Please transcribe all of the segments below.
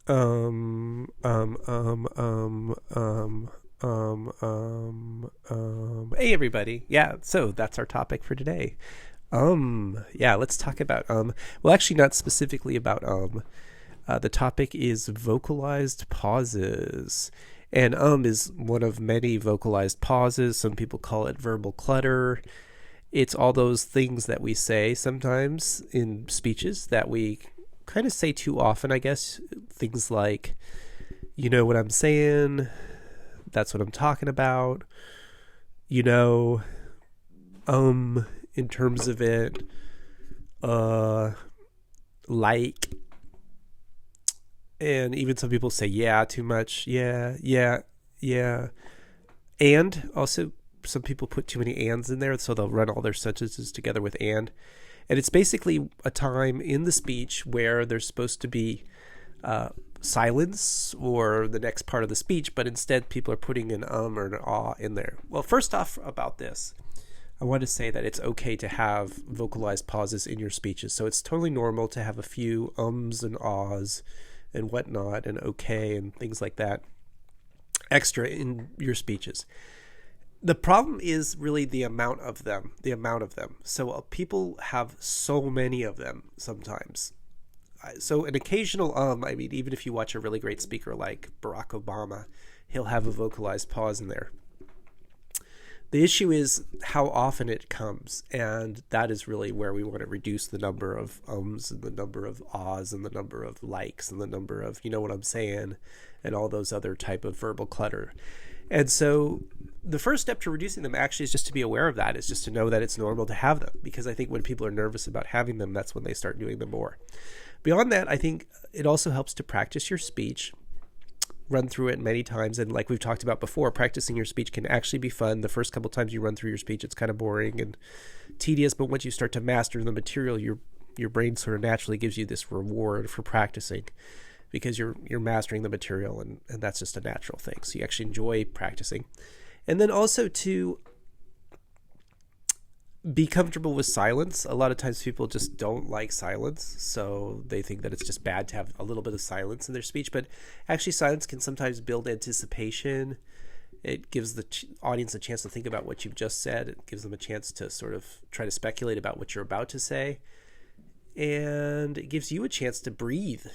Um, um, um, um, Hey everybody. Yeah, so that's our topic for today. Yeah, let's talk about, well, actually, not specifically about, the topic is vocalized pauses. And, is one of many vocalized pauses. Some people call it verbal clutter. It's all those things that we say sometimes in speeches that we kind of say too often, I guess. Things like, you know what I'm saying? That's what I'm talking about. You know, in terms of it, like, and even some people say, yeah, too much. Yeah, yeah, yeah. And also, some people put too many ands in there, so they'll run all their sentences together with and. And it's basically a time in the speech where there's supposed to be silence or the next part of the speech, but instead people are putting an or an ah in there. Well, first off about this, I want to say that it's okay to have vocalized pauses in your speeches. So it's totally normal to have a few ums and ahs and whatnot and okay and things like that extra in your speeches. The problem is really the amount of them. So people have so many of them sometimes. So an occasional I mean, even if you watch a really great speaker like Barack Obama, he'll have a vocalized pause in there. The issue is how often it comes, and that is really where we want to reduce the number of ums and the number of ahs and the number of likes and the number of, you know what I'm saying, and all those other type of verbal clutter. And so the first step to reducing them actually is just to be aware of that, is just to know that it's normal to have them, because I think when people are nervous about having them, that's when they start doing them more. Beyond that, I think it also helps to practice your speech, run through it many times. And like we've talked about before, practicing your speech can actually be fun. The first couple times you run through your speech, it's kind of boring and tedious. But once you start to master the material, your brain sort of naturally gives you this reward for practicing, because you're mastering the material, and that's just a natural thing. So you actually enjoy practicing. And then also to be comfortable with silence. A lot of times people just don't like silence, so they think that it's just bad to have a little bit of silence in their speech. But actually, silence can sometimes build anticipation. It gives the audience a chance to think about what you've just said. It gives them a chance to sort of try to speculate about what you're about to say. And it gives you a chance to breathe.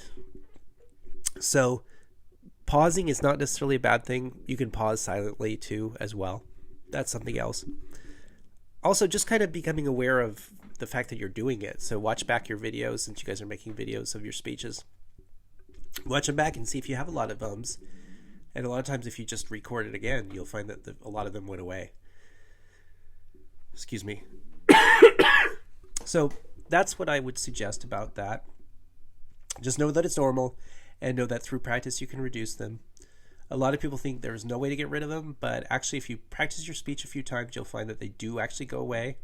So pausing is not necessarily a bad thing. You can pause silently too as well. That's something else. Also, just kind of becoming aware of the fact that you're doing it. So watch back your videos, since you guys are making videos of your speeches. Watch them back and see if you have a lot of ums. And a lot of times if you just record it again, you'll find that a lot of them went away. Excuse me. So that's what I would suggest about that. Just know that it's normal, and know that through practice you can reduce them. A lot of people think there's no way to get rid of them, but actually if you practice your speech a few times, you'll find that they do actually go away.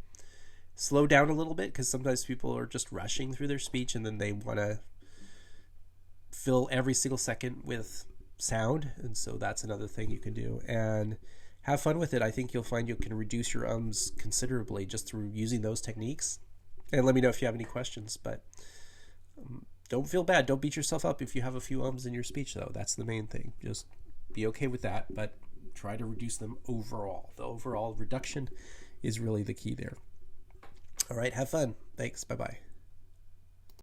Slow down a little bit, because sometimes people are just rushing through their speech and then they want to fill every single second with sound, and so that's another thing you can do. And have fun with it. I think you'll find you can reduce your ums considerably just through using those techniques. And let me know if you have any questions, but don't feel bad. Don't beat yourself up if you have a few ums in your speech, though. That's the main thing. Just be okay with that, but try to reduce them overall. The overall reduction is really the key there. All right, have fun. Thanks. Bye-bye.